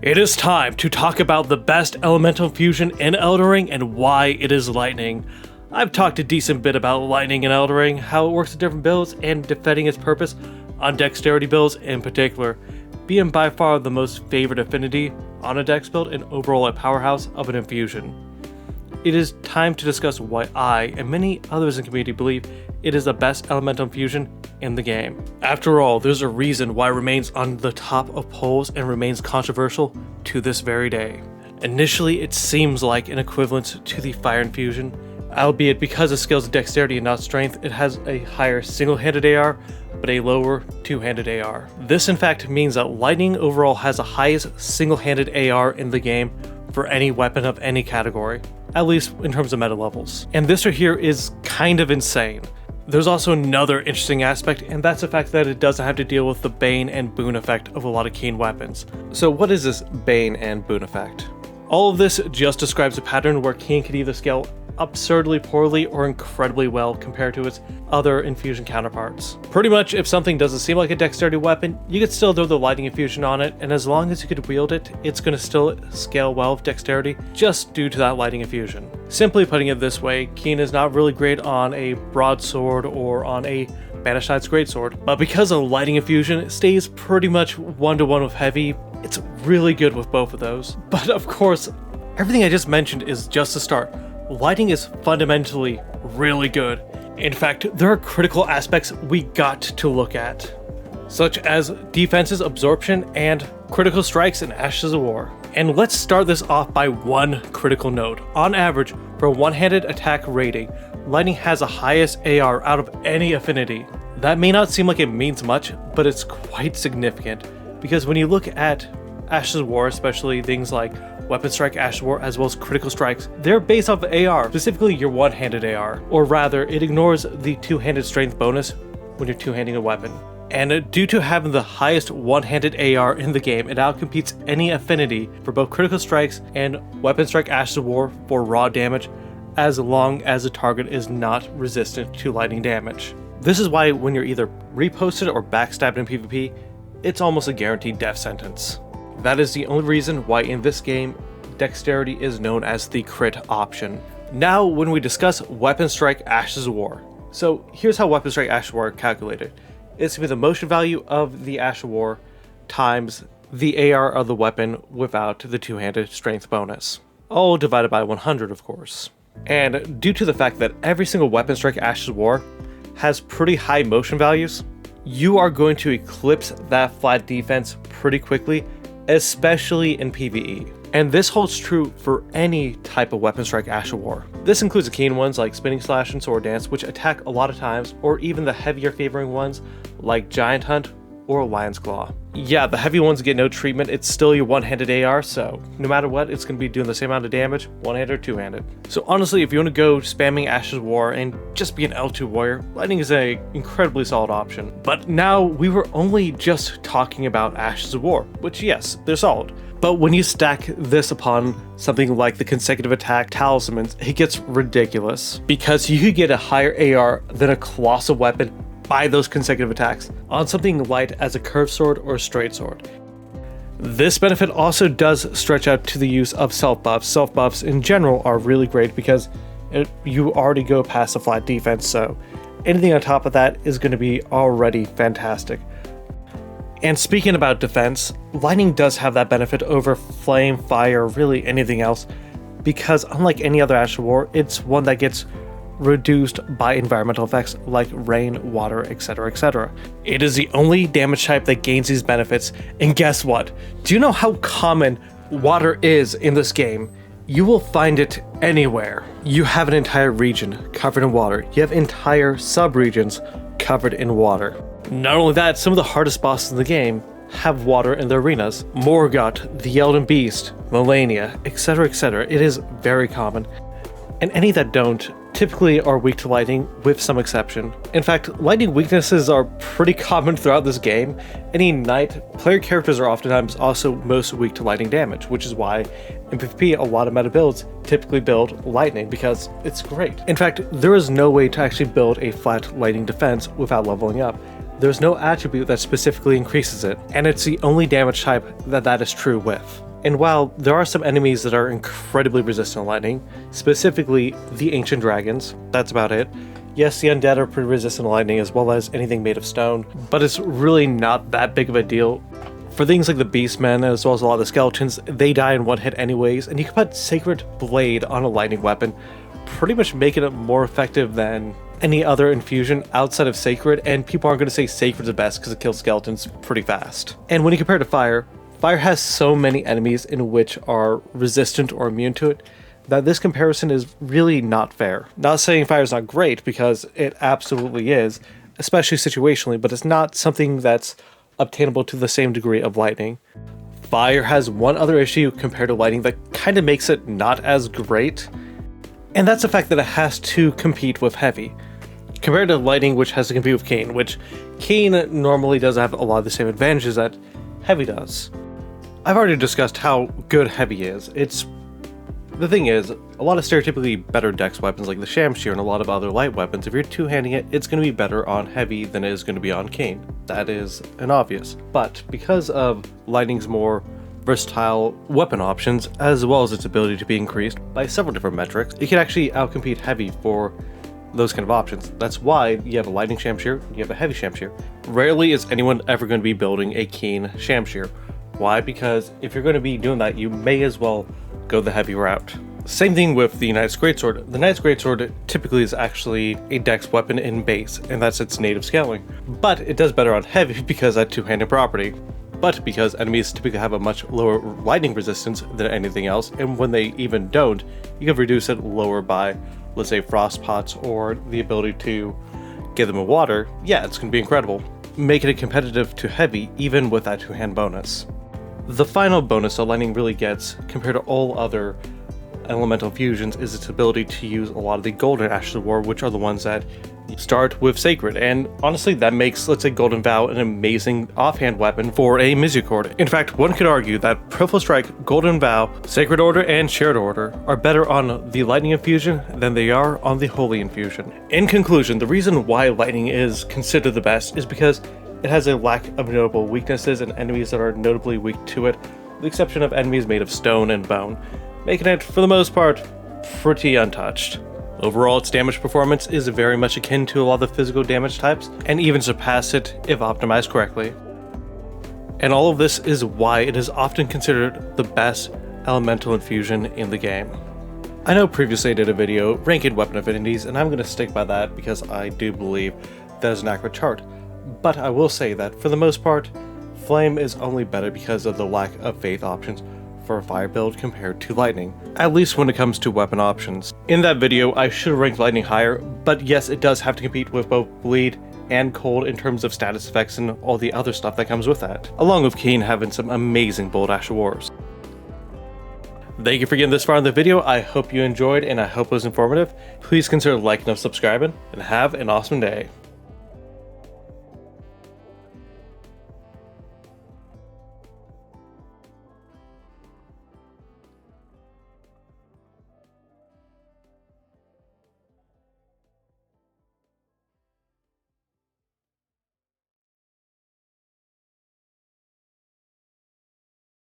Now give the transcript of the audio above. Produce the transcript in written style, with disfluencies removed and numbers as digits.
It is time to talk about the best elemental infusion in Elden Ring and why it is lightning. I've talked a decent bit about lightning in Elden Ring, how it works in different builds, and defending its purpose on dexterity builds in particular, being by far the most favored affinity on a dex build and overall a powerhouse of an infusion. It is time to discuss why I and many others in the community believe it is the best elemental infusion in the game. After all, there's a reason why it remains on the top of polls and remains controversial to this very day. Initially, it seems like an equivalent to the fire infusion, albeit because it scales dexterity and not strength, it has a higher single-handed AR, but a lower two-handed AR. This in fact means that lightning overall has the highest single-handed AR in the game for any weapon of any category, at least in terms of meta levels. And this right here is kind of insane. There's also another interesting aspect, and that's the fact that it doesn't have to deal with the Bane and Boon effect of a lot of keen weapons. So what is this Bane and Boon effect? All of this just describes a pattern where Keen can either scale absurdly poorly or incredibly well compared to its other infusion counterparts. Pretty much, if something doesn't seem like a dexterity weapon, you could still throw the lightning infusion on it, and as long as you could wield it, it's going to still scale well with dexterity just due to that lightning infusion. Simply putting it this way, Keen is not really great on a broadsword or on a Banished Knight's greatsword, but because a lightning infusion stays pretty much one-to-one with heavy, it's really good with both of those. But of course, everything I just mentioned is just a start. Lightning is fundamentally really good. In fact, there are critical aspects we got to look at, such as defense's absorption and critical strikes in Ashes of War. And let's start this off by one critical note. On average, for a one-handed attack rating, lightning has the highest AR out of any affinity. That may not seem like it means much, but it's quite significant, because when you look at Ashes of War, especially things like Weapon Strike Ashes of War as well as critical strikes, they're based off of AR, specifically your one-handed AR, or rather, it ignores the two-handed strength bonus when you're two-handing a weapon. And due to having the highest one-handed AR in the game, it outcompetes any affinity for both critical strikes and Weapon Strike Ashes of War for raw damage, as long as the target is not resistant to lightning damage. This is why when you're either reposted or backstabbed in PvP, it's almost a guaranteed death sentence. That is the only reason why in this game, dexterity is known as the crit option. Now, when we discuss Weapon Strike Ashes of War. So here's how Weapon Strike Ashes of War are calculated. It's going to be the motion value of the Ashes of War times the AR of the weapon without the two-handed strength bonus. All divided by 100, of course. And due to the fact that every single Weapon Strike Ashes of War has pretty high motion values, you are going to eclipse that flat defense pretty quickly, especially in PvE. And this holds true for any type of Weapon Strike Ashes of War. This includes the keen ones like Spinning Slash and Sword Dance, which attack a lot of times, or even the heavier favoring ones like Giant Hunt or Lion's Claw. Yeah, the heavy ones get no treatment, it's still your one-handed AR, so no matter what, it's going to be doing the same amount of damage, one-handed or two-handed. So honestly, if you want to go spamming Ashes of War and just be an L2 warrior, lightning is an incredibly solid option. But now, we were only just talking about Ashes of War, which yes, they're solid. But when you stack this upon something like the consecutive attack talismans, it gets ridiculous, because you could get a higher AR than a colossal weapon by those consecutive attacks on something light as a curved sword or a straight sword. This benefit also does stretch out to the use of self-buffs. Self-buffs in general are really great because you already go past the flat defense, so anything on top of that is going to be already fantastic. And speaking about defense, lightning does have that benefit over flame, fire, really anything else, because unlike any other Ashes of War, it's one that gets reduced by environmental effects like rain, water, etc, etc. It is the only damage type that gains these benefits, and guess what? Do you know how common water is in this game? You will find it anywhere. You have an entire region covered in water. You have entire sub-regions covered in water. Not only that, some of the hardest bosses in the game have water in their arenas. Morgott, the Elden Beast, Melania, etc, etc. It is very common. And any that don't typically are weak to lightning, with some exception. In fact, lightning weaknesses are pretty common throughout this game. Any knight, player characters are oftentimes also most weak to lightning damage, which is why in PvP a lot of meta builds typically build lightning because it's great. In fact, there is no way to actually build a flat lightning defense without leveling up. There's no attribute that specifically increases it, and it's the only damage type that is true with. And while there are some enemies that are incredibly resistant to lightning, specifically the ancient dragons, that's about it. Yes, the undead are pretty resistant to lightning as well as anything made of stone, but it's really not that big of a deal. For things like the beastmen as well as a lot of the skeletons, they die in one hit anyways, and you can put Sacred Blade on a lightning weapon, pretty much making it more effective than any other infusion outside of Sacred, and people aren't going to say Sacred's the best because it kills skeletons pretty fast. And when you compare it to Fire, Fire has so many enemies in which are resistant or immune to it, that this comparison is really not fair. Not saying Fire is not great, because it absolutely is, especially situationally, but it's not something that's obtainable to the same degree of lightning. Fire has one other issue compared to lightning that kind of makes it not as great, and that's the fact that it has to compete with heavy. Compared to lightning, which has to compete with Cane, which Cane normally does have a lot of the same advantages that heavy does. I've already discussed how good heavy is. The thing is, a lot of stereotypically better dex weapons like the Shamshir and a lot of other light weapons, if you're two-handing it, it's going to be better on heavy than it is going to be on Cane. That is an obvious. But because of lightning's more versatile weapon options, as well as its ability to be increased by several different metrics, it can actually outcompete heavy for those kind of options. That's why you have a lightning Shamshir, you have a heavy Shamshir. Rarely is anyone ever going to be building a Cane Shamshir. Why? Because if you're going to be doing that, you may as well go the heavy route. Same thing with the Knight's Greatsword. The Knight's Greatsword typically is actually a dex weapon in base, and that's its native scaling. But it does better on heavy because of two-handed property. But because enemies typically have a much lower lightning resistance than anything else, and when they even don't, you can reduce it lower by, let's say, frost pots or the ability to give them a water. Yeah, it's going to be incredible. Making it competitive to heavy even with that two-hand bonus. The final bonus that lightning really gets compared to all other elemental fusions is its ability to use a lot of the golden ashes of war, which are the ones that start with Sacred, and honestly that makes, let's say, Golden Vow an amazing offhand weapon for a Misericord. In fact, one could argue that Profile Strike, Golden Vow, Sacred Order, and Shared Order are better on the Lightning Infusion than they are on the Holy Infusion. In conclusion, the reason why Lightning is considered the best is because it has a lack of notable weaknesses and enemies that are notably weak to it, with the exception of enemies made of stone and bone, making it, for the most part, pretty untouched. Overall, its damage performance is very much akin to a lot of the physical damage types, and even surpass it if optimized correctly. And all of this is why it is often considered the best elemental infusion in the game. I know previously I did a video ranking weapon affinities, and I'm going to stick by that because I do believe that is an accurate chart. But I will say that, for the most part, Flame is only better because of the lack of faith options for a fire build compared to lightning, at least when it comes to weapon options. In that video, I should have ranked lightning higher, but yes, it does have to compete with both bleed and cold in terms of status effects and all the other stuff that comes with that, along with Cane having some amazing bold Ash of Wars. Thank you for getting this far in the video. I hope you enjoyed and I hope it was informative. Please consider liking and subscribing, and have an awesome day.